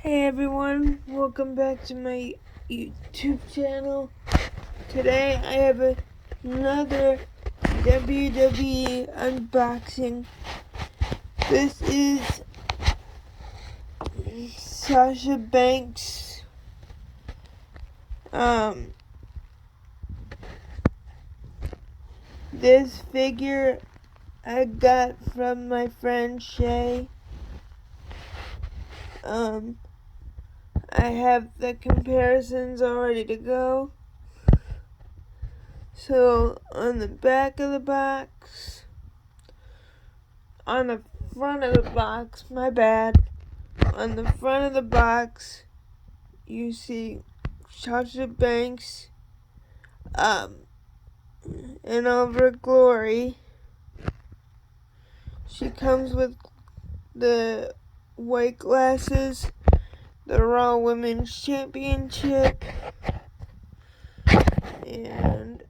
Hey everyone, welcome back to my YouTube channel. Today I have another WWE unboxing. This is Sasha Banks. This figure I got from my friend Shay. I have the comparisons all ready to go. So, on the back of the box, on the front of the box, my bad, on the front of the box, you see Sasha Banks, in all of her glory. She comes with the white glasses, the Raw Women's Championship, and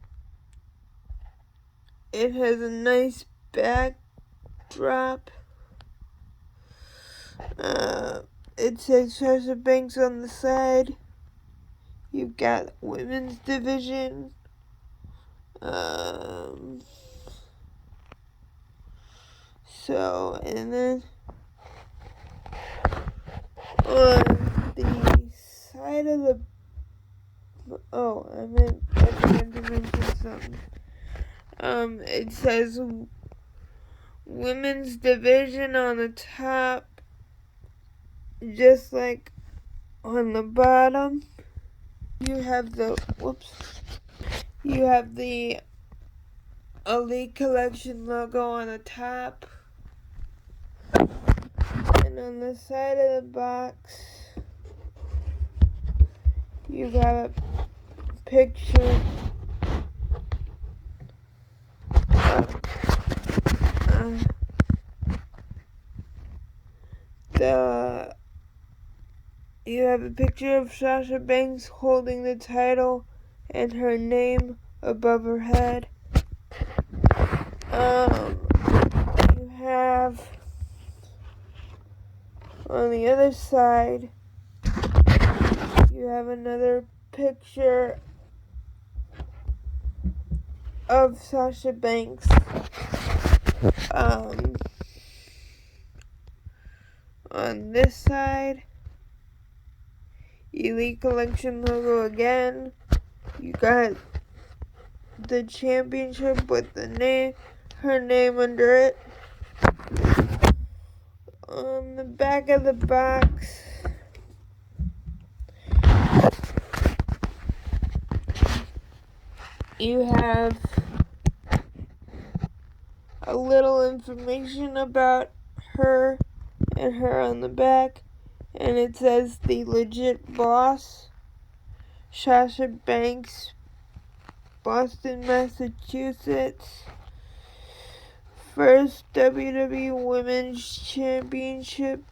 it has a nice backdrop. It says Sasha Banks on the side. You've got women's division. And then on the side of the, I forgot to mention something. It says women's division on the top, just like on the bottom. You have the Elite Collection logo on the top. And on the side of the box, you got a picture you have a picture of Sasha Banks holding the title and her name above her head. You have on the other side, you have another picture of Sasha Banks. On this side, Elite Collection logo again. You got the championship with her name under it. On the back of the box, you have a little information about her and her on the back, and it says the legit boss, Sasha Banks, Boston, Massachusetts. First WWE Women's Championship.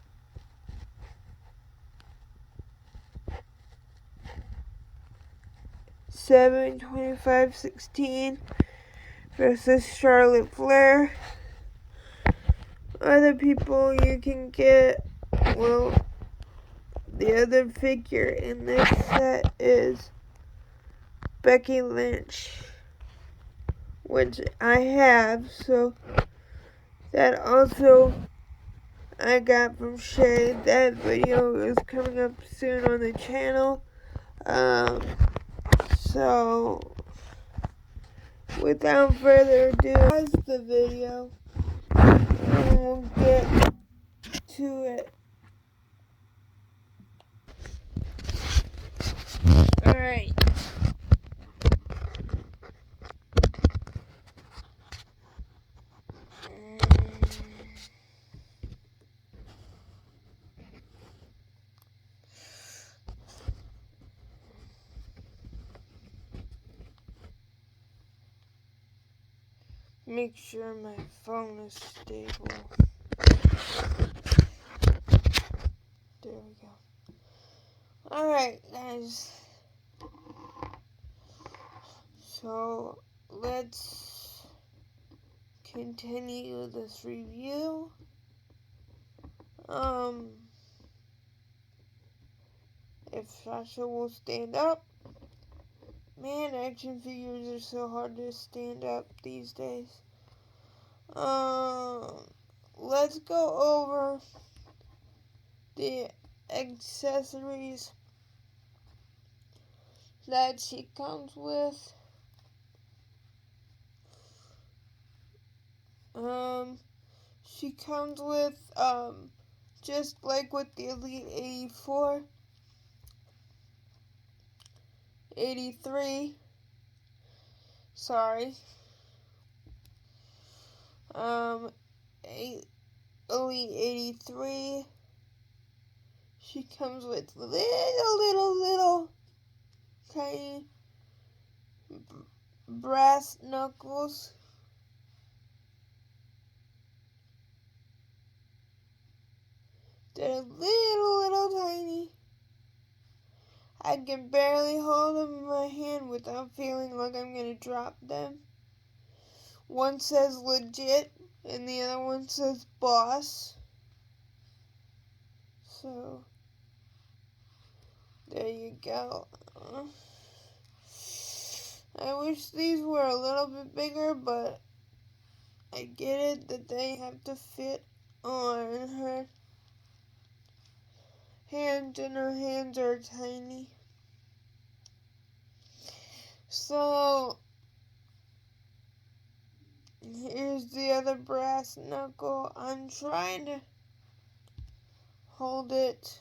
(7/25/16) versus Charlotte Flair. Other people you can get, the other figure in this set is Becky Lynch, which I have, so that also I got from Shay. That video is coming up soon on the channel. So without further ado, pause the video and we'll get to it. Alright. Make sure my phone is stable. There we go. Alright, guys. So, let's continue this review. if Sasha will stand up. Man, action figures are so hard to stand up these days. Let's go over the accessories that she comes with. She comes with, just like with the Elite 84, 83, sorry, Elite 83, she comes with little tiny brass knuckles. They're little tiny. I can barely hold them in my hand without feeling like I'm gonna drop them. One says legit and the other one says boss. So, there you go. I wish these were a little bit bigger, but I get it that they have to fit on her hand, and her hands are tiny. So, here's the other brass knuckle. I'm trying to hold it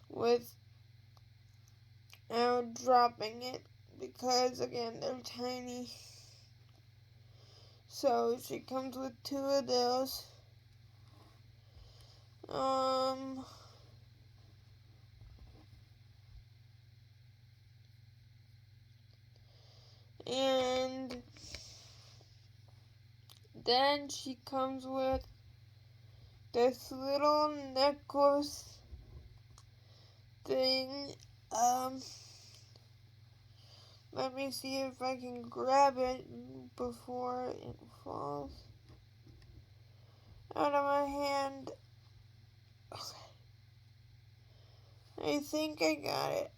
without dropping it because, again, they're tiny. So, she comes with 2 of those. And then she comes with this little necklace thing. Let me see if I can grab it before it falls out of my hand. I think I got it.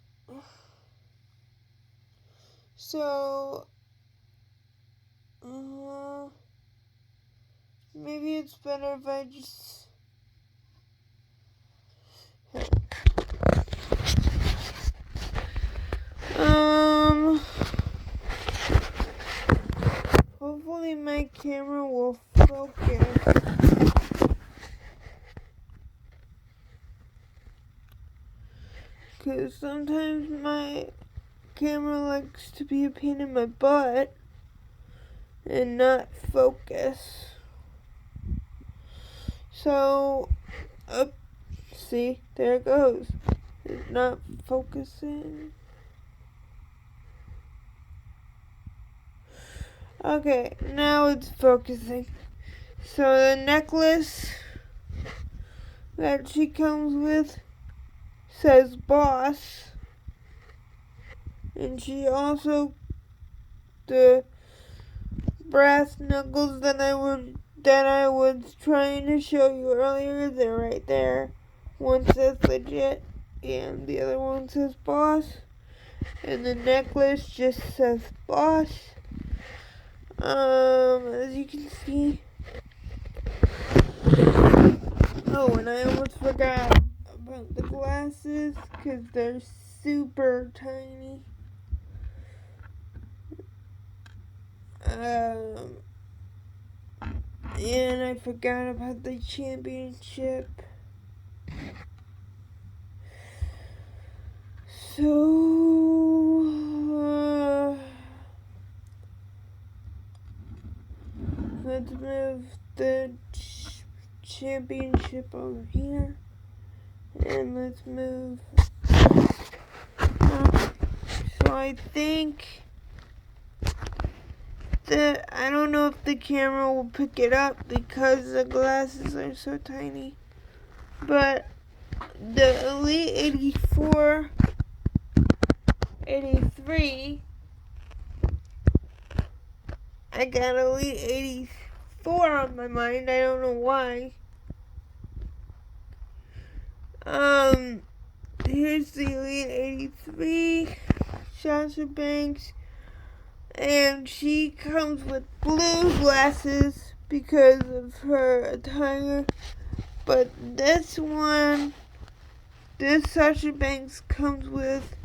So, maybe it's better if I just... Hopefully my camera will focus. Because sometimes my camera likes to be a pain in my butt and not focus. So, see, there it goes. It's not focusing. Okay, now it's focusing. So the necklace that she comes with says boss. And she also, the brass knuckles that I was trying to show you earlier, they're right there. One says legit and the other one says boss. And the necklace just says boss. As you can see. Oh, and I almost forgot about the glasses because they're super tiny. And I forgot about the championship. So, let's move the championship over here. And let's move. So I think that I don't know if the camera will pick it up because the glasses are so tiny. But the Elite 84, 83, I got Elite 84 on my mind. I don't know why. Here's the Elite 83, Sasha Banks, and she comes with blue glasses because of her attire, but this Sasha Banks comes with,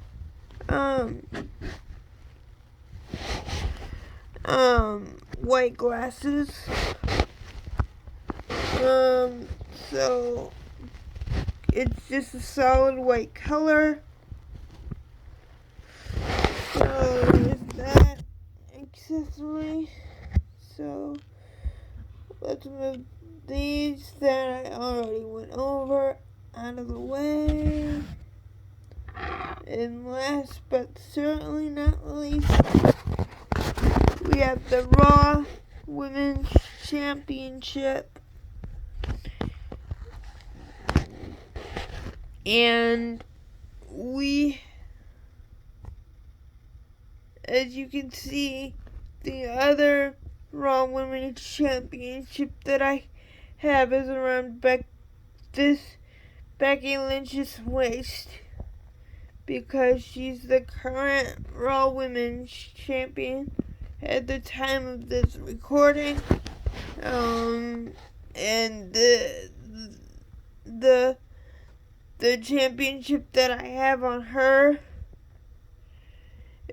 white glasses, so it's just a solid white color. So there's that accessory. So let's move these that I already went over out of the way. And last but certainly not least, we have the Raw Women's Championship. And as you can see, the other Raw Women's Championship that I have is around Becky Lynch's waist, because she's the current Raw Women's Champion at the time of this recording. And the championship that I have on her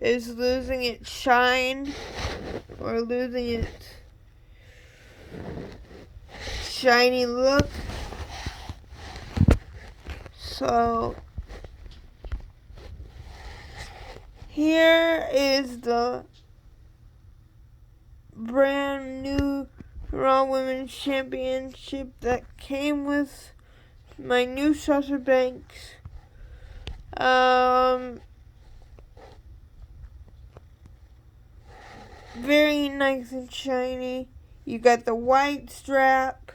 is losing its shine, or losing its shiny look. So here is the brand new Raw Women's Championship that came with my new Sasha Banks. Very nice and shiny. You got the white strap.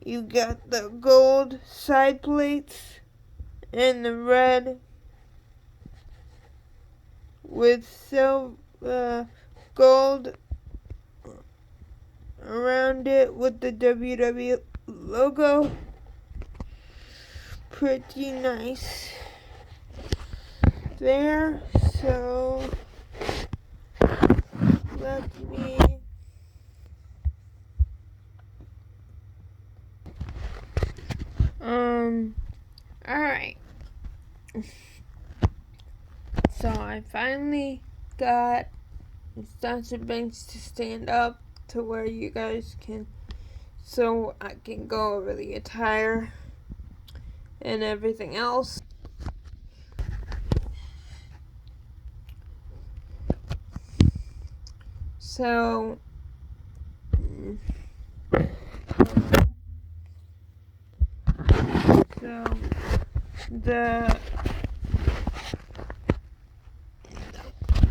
You got the gold side plates and the red with silver, gold around it with the WWE logo. Pretty nice there. So let me alright. So I finally got Sasha Banks to stand up to where you guys can, so I can go over the attire and everything else. So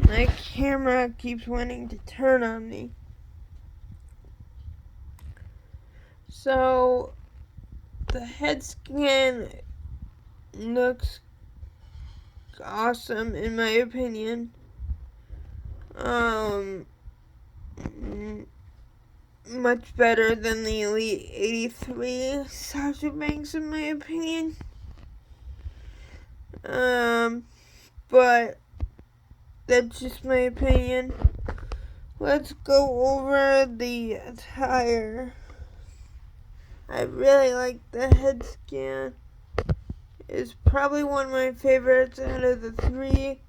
my camera keeps wanting to turn on me. So the head scan looks awesome in my opinion. Much better than the Elite 83 Sasha Banks in my opinion. But that's just my opinion. Let's go over the attire. I really like the head scan. It's probably one of my favorites out of the 3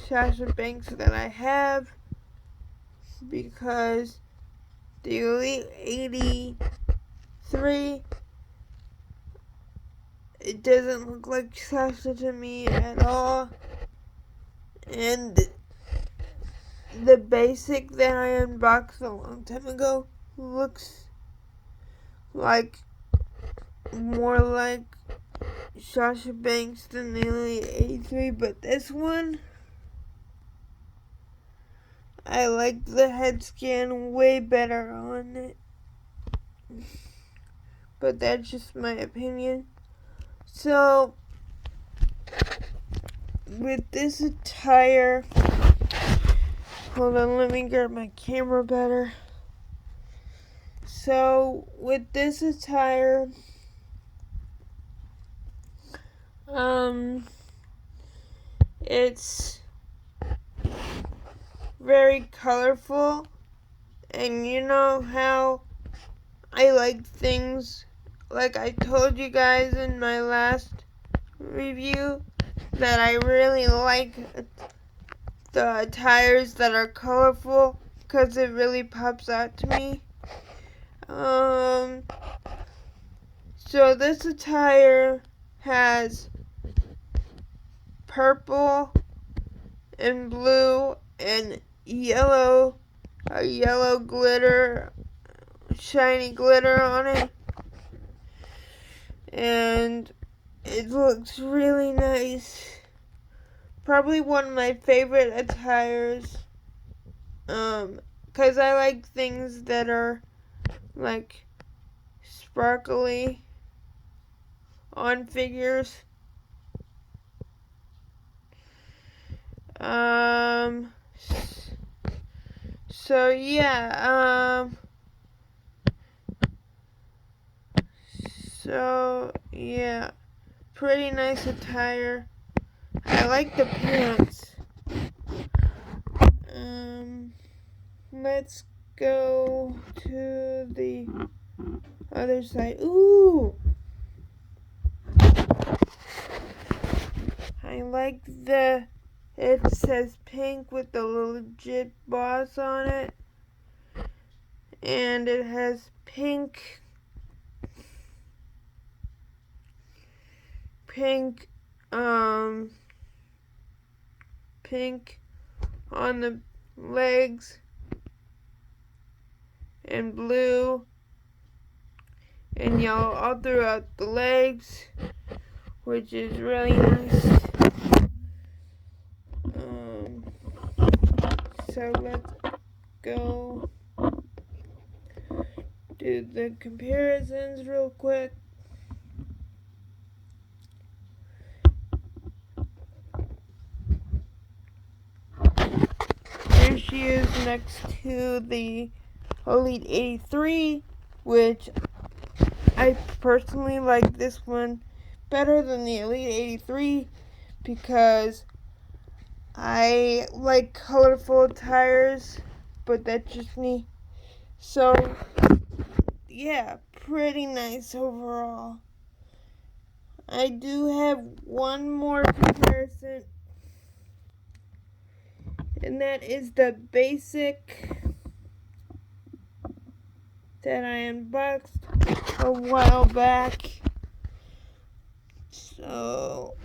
Sasha Banks that I have, because the Elite 83, it doesn't look like Sasha to me at all. And the basic that I unboxed a long time ago looks like more like Sasha Banks than the Elite 83, but this one, I like the head scan way better on it. But that's just my opinion. So with this attire, hold on, let me grab my camera better. So with this attire, It's very colorful, and you know how I like things, like I told you guys in my last review, that I really like the attires that are colorful, because it really pops out to me. So this attire has purple and blue and yellow, a yellow glitter, shiny glitter on it, and it looks really nice. Probably one of my favorite attires, because I like things that are like sparkly on figures. So yeah, pretty nice attire. I like the pants. Let's go to the other side. Ooh! I like it says pink with the legit boss on it. And it has pink on the legs and blue and yellow all throughout the legs, which is really nice. So let's go do the comparisons real quick. Here she is next to the Elite 83, which I personally like this one better than the Elite 83 because I like colorful attires, but that's just me. So, yeah, pretty nice overall. I do have one more comparison, and that is the basic that I unboxed a while back. So,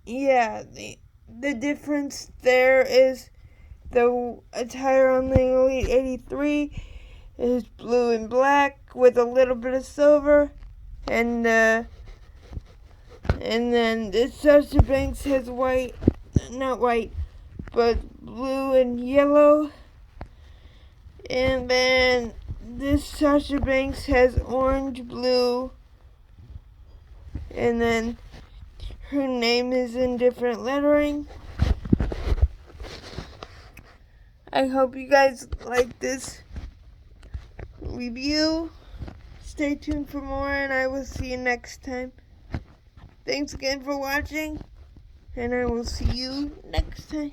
yeah, the difference there is the attire on the Elite 83 is blue and black with a little bit of silver, and then the Sasha Banks has not white, but blue and yellow, and then this Sasha Banks has orange, blue, and then her name is in different lettering. I hope you guys like this review. Stay tuned for more, and I will see you next time. Thanks again for watching, and I will see you next time.